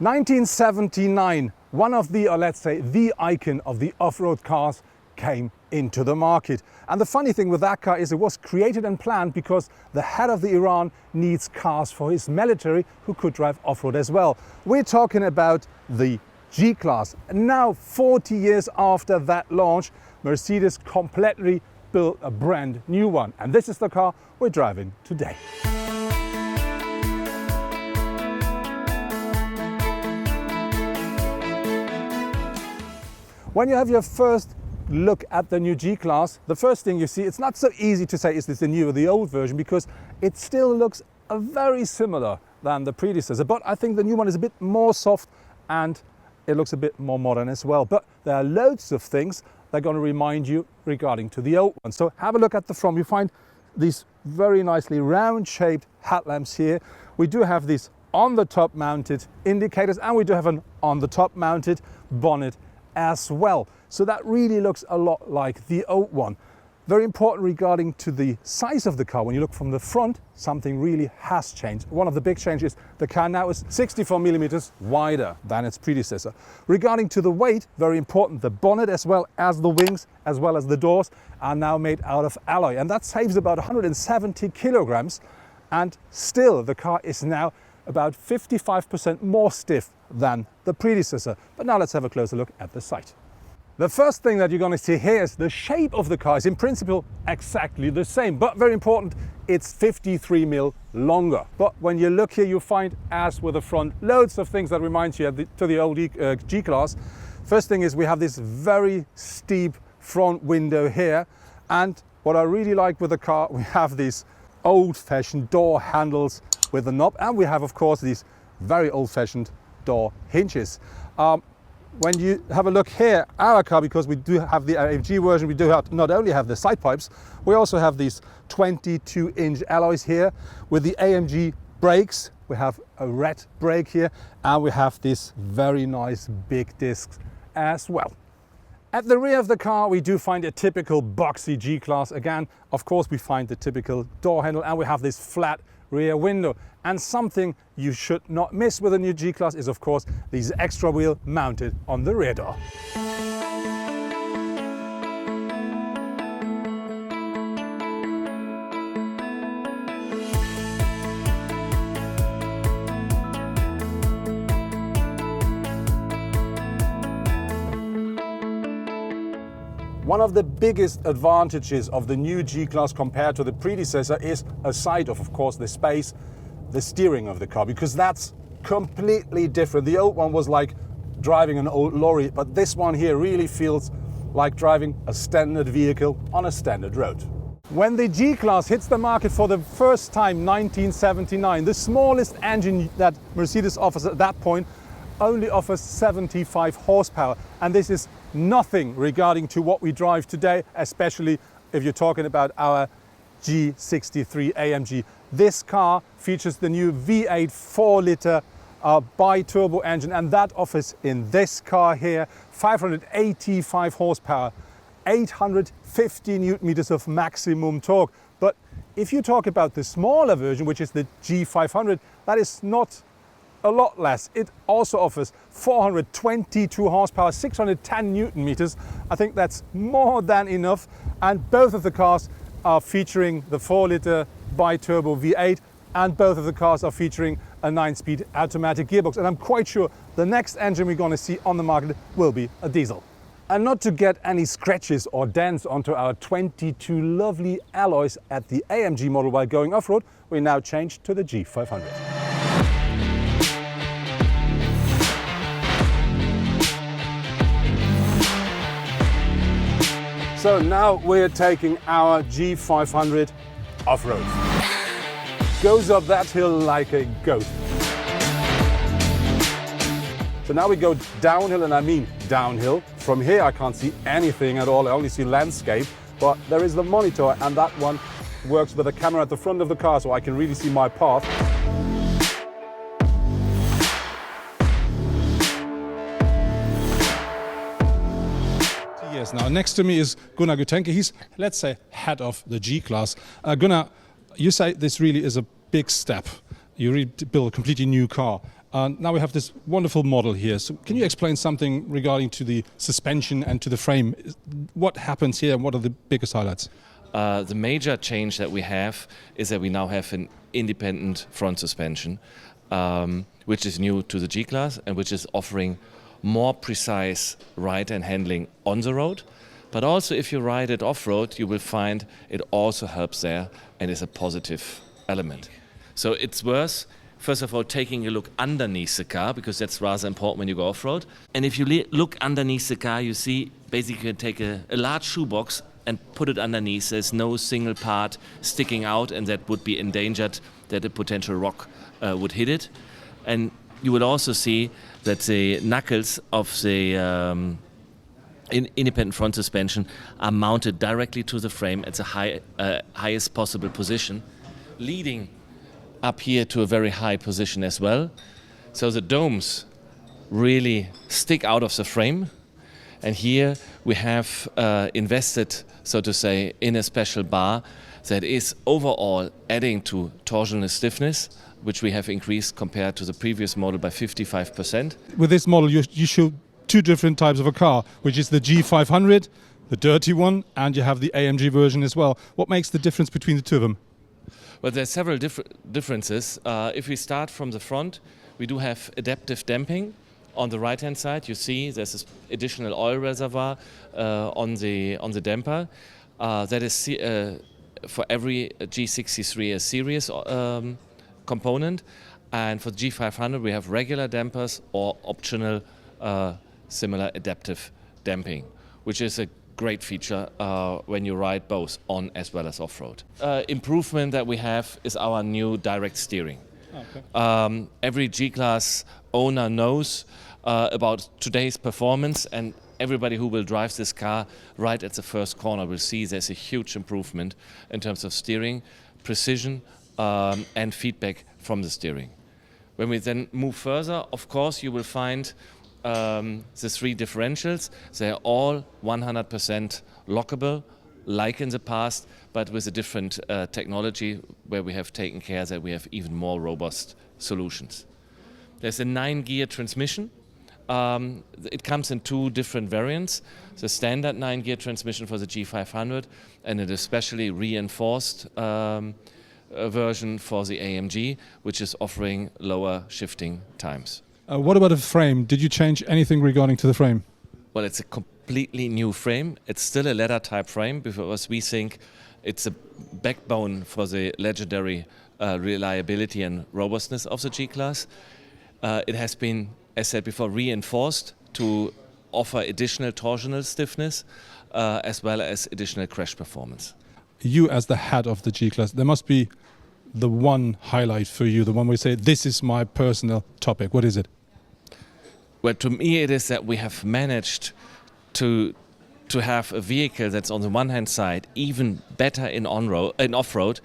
1979, one of the, or let's say the icon of the off-road cars came into the market. And the funny thing with that car is it was created and planned because the head of the Iran needs cars for his military who could drive off-road as well. We're talking about the G-Class. Now, 40 years after that launch, Mercedes completely built a brand new one. And this is the car we're driving today. When you have your first look at the new G-Class, the first thing you see, it's not so easy to say is this the new or the old version, because it still looks very similar than the predecessor. But I think the new one is a bit more soft and it looks a bit more modern as well. But there are loads of things that are going to remind you regarding to the old one. So have a look at the front. You find these very nicely round-shaped headlamps here. We do have these on the top mounted indicators, and we do have an on the top mounted bonnet as well. So that really looks a lot like the old one. Very important regarding to the size of the car. When you look from the front, something really has changed. One of the big changes, the car now is 64 millimeters wider than its predecessor. Regarding to the weight, very important, the bonnet as well as the wings, as well as the doors, are now made out of alloy. And that saves about 170 kilograms. And still, the car is now about 55% more stiff than the predecessor. But now let's have a closer look at the sight. The first thing that you're going to see here is the shape of the car is in principle exactly the same, but very important, it's 53 mil longer. But when you look here, you find, as with the front, loads of things that remind you to the old G-Class. First thing is we have this very steep front window here, and what I really like with the car, we have these old-fashioned door handles with the knob, and we have of course these very old-fashioned door hinges. When you have a look here, our car, because we do have the AMG version, we do have not only have the side pipes, we also have these 22-inch alloys here with the AMG brakes. We have a red brake here, and we have these very nice big discs as well. At the rear of the car, we do find a typical boxy G-Class. Again, of course, we find the typical door handle, and we have this flat rear window. And something you should not miss with a new G-Class is, of course, these extra wheel mounted on the rear door. One of the biggest advantages of the new G-Class compared to the predecessor is, aside of course, the space, the steering of the car, because that's completely different. The old one was like driving an old lorry, but this one here really feels like driving a standard vehicle on a standard road. When the G-Class hits the market for the first time, 1979, the smallest engine that Mercedes offers at that point only offers 75 horsepower, and this is nothing regarding to what we drive today, especially if you're talking about our G63 AMG. This car features the new V8 4-liter bi-turbo engine, and that offers in this car here 585 horsepower, 850 newton meters of maximum torque. But if you talk about the smaller version, which is the G500, that is not a lot less. It also offers 422 horsepower, 610 newton meters. I think that's more than enough. And both of the cars are featuring the 4-liter bi-turbo V8, and both of the cars are featuring a 9-speed automatic gearbox. And I'm quite sure the next engine we're going to see on the market will be a diesel. And not to get any scratches or dents onto our 22 lovely alloys at the AMG model while going off-road, we now change to the G500. So now we're taking our G500 off-road. Goes up that hill like a goat. So now we go downhill, and I mean downhill. From here I can't see anything at all, I only see landscape, but there is the monitor, and that one works with a camera at the front of the car, so I can really see my path. Now, next to me is Gunnar Gutenke. He's, let's say, head of the G-Class. Gunnar, you say this really is a big step. You really build a completely new car. Now we have this wonderful model here. So can you explain something regarding to the suspension and to the frame? What happens here and what are the biggest highlights? The major change that we have is that we now have an independent front suspension, which is new to the G-Class and which is offering more precise ride and handling on the road. But also if you ride it off-road, you will find it also helps there and is a positive element. So it's worth, first of all, taking a look underneath the car, because that's rather important when you go off-road. And if you look underneath the car, you see basically you can take a large shoebox and put it underneath. There's no single part sticking out, and that would be endangered that a potential rock would hit it. And you will also see that the knuckles of the independent front suspension are mounted directly to the frame at the highest possible position, leading up here to a very high position as well. So the domes really stick out of the frame. And here we have invested, so to say, in a special bar that is overall adding to torsional stiffness, which we have increased compared to the previous model by 55%. With this model, you show two different types of a car, which is the G500, the dirty one, and you have the AMG version as well. What makes the difference between the two of them? Well, there are several differences. If we start from the front, we do have adaptive damping. On the right-hand side, you see there's this additional oil reservoir on the damper. That is for every G63 a series component, and for the G500 we have regular dampers or optional similar adaptive damping, which is a great feature when you ride both on as well as off-road. Improvement that we have is our new direct steering. Okay. Every G-Class owner knows about today's performance, and everybody who will drive this car right at the first corner will see there's a huge improvement in terms of steering, precision, and feedback from the steering. When we then move further, of course, you will find the three differentials. They're all 100% lockable, like in the past, but with a different technology where we have taken care that we have even more robust solutions. There's a 9-gear transmission. It comes in two different variants, the standard 9-gear transmission for the G500 and an especially reinforced version for the AMG, which is offering lower shifting times. What about the frame? Did you change anything regarding to the frame? Well, it's a completely new frame. It's still a leather type frame because we think it's a backbone for the legendary reliability and robustness of the G-Class. It has been, as said before, reinforced to offer additional torsional stiffness as well as additional crash performance. You as the head of the G-Class, there must be the one highlight for you, the one where you say, this is my personal topic. What is it? Well, to me it is that we have managed to have a vehicle that's on the one hand side even better in off-road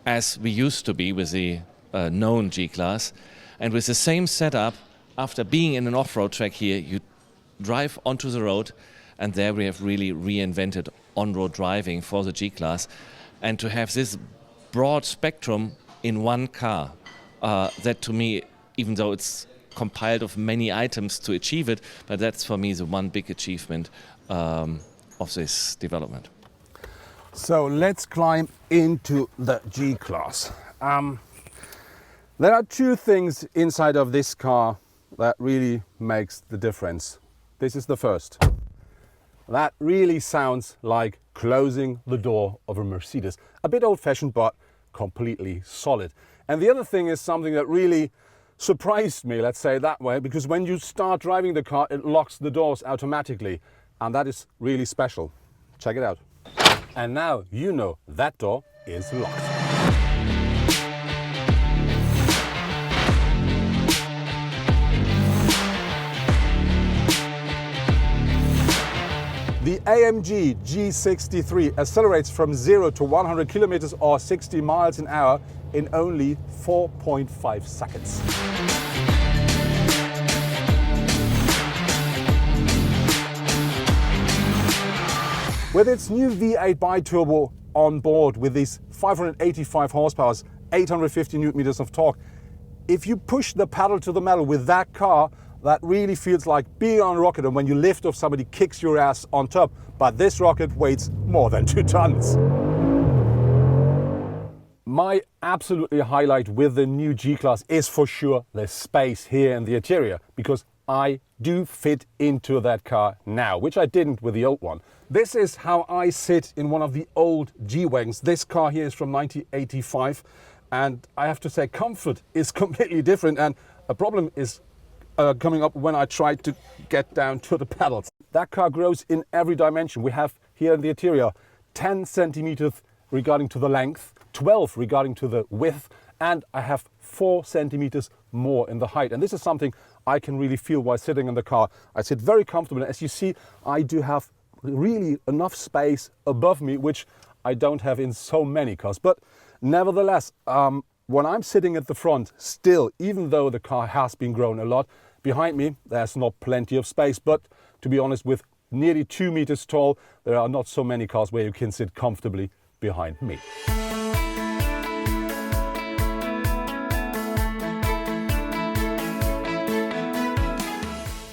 as we used to be with the known G-Class. And with the same setup, after being in an off-road track here, you drive onto the road, and there we have really reinvented on-road driving for the G-Class. And to have this broad spectrum in one car, that to me, even though it's compiled of many items to achieve it, but that's for me the one big achievement of this development. So let's climb into the G-Class. There are two things inside of this car that really makes the difference. This is the first. That really sounds like closing the door of a Mercedes. A bit old-fashioned, but completely solid. And the other thing is something that really surprised me, let's say it that way, because when you start driving the car, it locks the doors automatically. And that is really special. Check it out. And now you know that door is locked. The AMG G63 accelerates from 0 to 100 kilometers or 60 miles an hour in only 4.5 seconds. With its new V8 bi-turbo on board with these 585 horsepower, 850 newton meters of torque, if you push the pedal to the metal with that car, that really feels like being on a rocket, and when you lift off, somebody kicks your ass on top. But this rocket weighs more than 2 tons. My absolutely highlight with the new G-Class is for sure the space here in the interior, because I do fit into that car now, which I didn't with the old one. This is how I sit in one of the old G-Wagons. This car here is from 1985, and I have to say comfort is completely different, and a problem is coming up when I try to get down to the pedals. That car grows in every dimension. We have here in the interior 10 centimeters regarding to the length, 12 regarding to the width, and I have 4 centimeters more in the height. And this is something I can really feel while sitting in the car. I sit very comfortable. As you see, I do have really enough space above me, which I don't have in so many cars. But nevertheless, when I'm sitting at the front, still, even though the car has been grown a lot, behind me there's not plenty of space. But to be honest, with nearly 2 meters tall, there are not so many cars where you can sit comfortably behind me.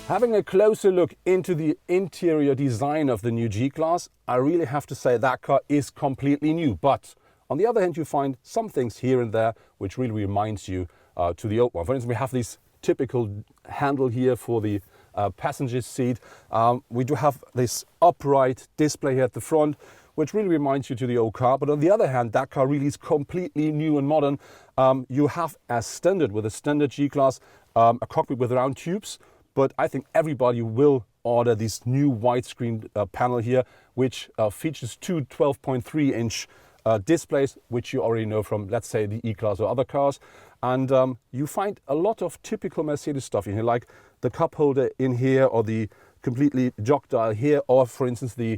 Having a closer look into the interior design of the new G-Class, I really have to say that car is completely new. But on the other hand, you find some things here and there which really reminds you to the old one. For instance, we have this typical handle here for the passenger seat. We do have this upright display here at the front, which really reminds you to the old car. But on the other hand, that car really is completely new and modern. You have, as standard with a standard G-Class, a cockpit with round tubes. But I think everybody will order this new widescreen panel here, which features 2 12.3-inch displays, which you already know from, let's say, the E-Class or other cars. And you find a lot of typical Mercedes stuff in here, like the cup holder in here, or the completely jog dial here, or for instance the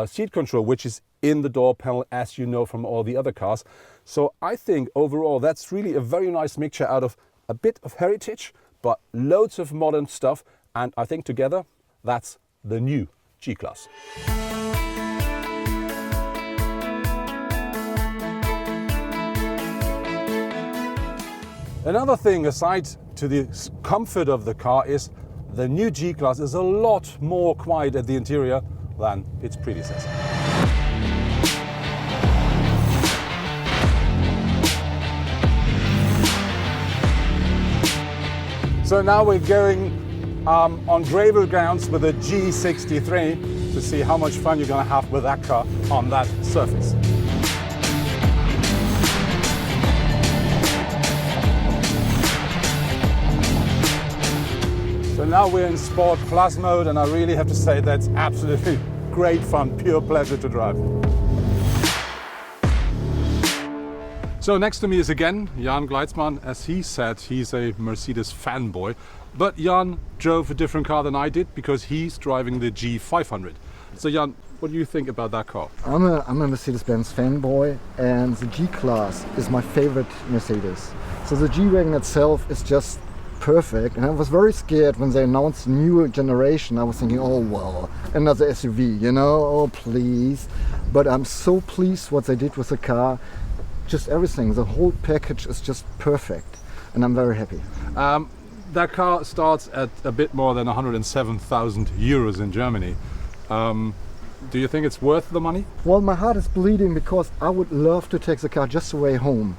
seat control, which is in the door panel, as you know from all the other cars. So I think overall that's really a very nice mixture out of a bit of heritage, but loads of modern stuff, and I think together that's the new G-Class. Another thing aside to the comfort of the car is the new G-Class is a lot more quiet at the interior than its predecessor. So now we're going on gravel grounds with a G63 to see how much fun you're going to have with that car on that surface. So now we're in Sport Plus mode, and I really have to say that's absolutely great fun, pure pleasure to drive. So next to me is again Jan Gleitzmann. As he said, he's a Mercedes fanboy, but Jan drove a different car than I did because he's driving the G500. So Jan, what do you think about that car? I'm a Mercedes-Benz fanboy, and the G-Class is my favorite Mercedes. So the G-Wagon itself is just perfect, and I was very scared when they announced the new generation. I was thinking, oh well, another SUV, you know, oh please. But I'm so pleased what they did with the car. Just everything, the whole package is just perfect, and I'm very happy. That car starts at a bit more than 107,000 euros in Germany. Do you think it's worth the money? Well, my heart is bleeding because I would love to take the car just the way home.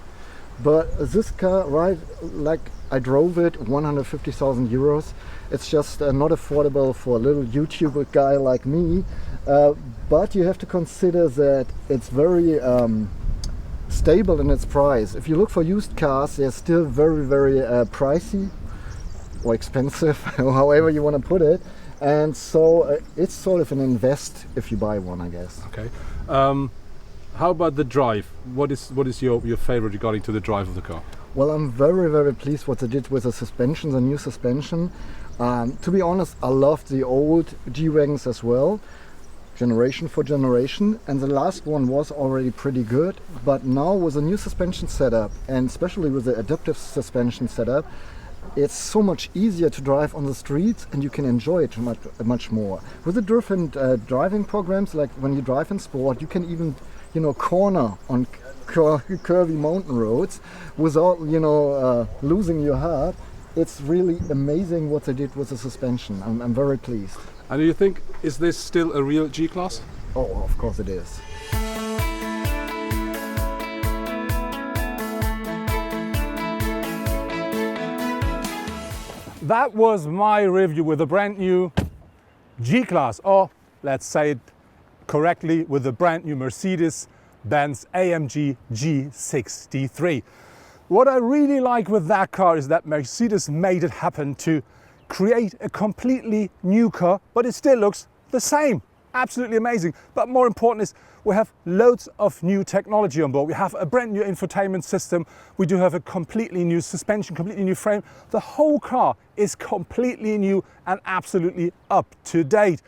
But this car, right, like I drove it, 150,000 euros. It's just not affordable for a little YouTuber guy like me. But you have to consider that it's very stable in its price. If you look for used cars, they're still very, very pricey or expensive, however you want to put it. And so it's sort of an invest if you buy one, I guess. Okay. How about the drive? What is your favorite regarding to the drive of the car? Well, I'm very, very pleased what they did with the suspension, the new suspension. To be honest, I loved the old G-Wagons as well, generation for generation, and the last one was already pretty good. But now with the new suspension setup, and especially with the adaptive suspension setup, it's so much easier to drive on the streets, and you can enjoy it much more. With the different driving programs, like when you drive in sport, you can even, corner on curvy mountain roads without, you know, losing your heart. It's really amazing what they did with the suspension. I'm very pleased. And do you think, is this still a real G-Class? Oh, of course it is. That was my review with the brand new G-Class, or let's say it correctly, with the brand new Mercedes-Benz AMG G63. What I really like with that car is that Mercedes made it happen to create a completely new car, but it still looks the same. Absolutely amazing. But more important is we have loads of new technology on board. We have a brand new infotainment system. We do have a completely new suspension, completely new frame. The whole car is completely new and absolutely up to date.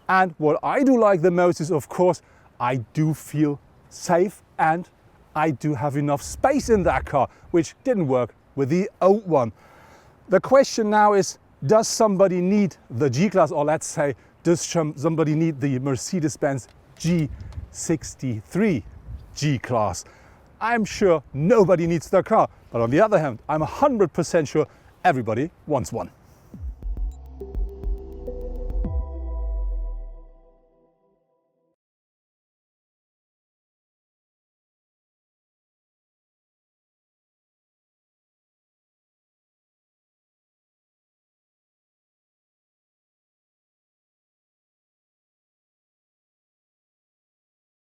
And what I do like the most is, of course, I do feel safe and I do have enough space in that car, which didn't work with the old one. The question now is, does somebody need the G-Class, or let's say, does somebody need the Mercedes-Benz G63 G-Class? I'm sure nobody needs the car, but on the other hand, I'm 100% sure everybody wants one.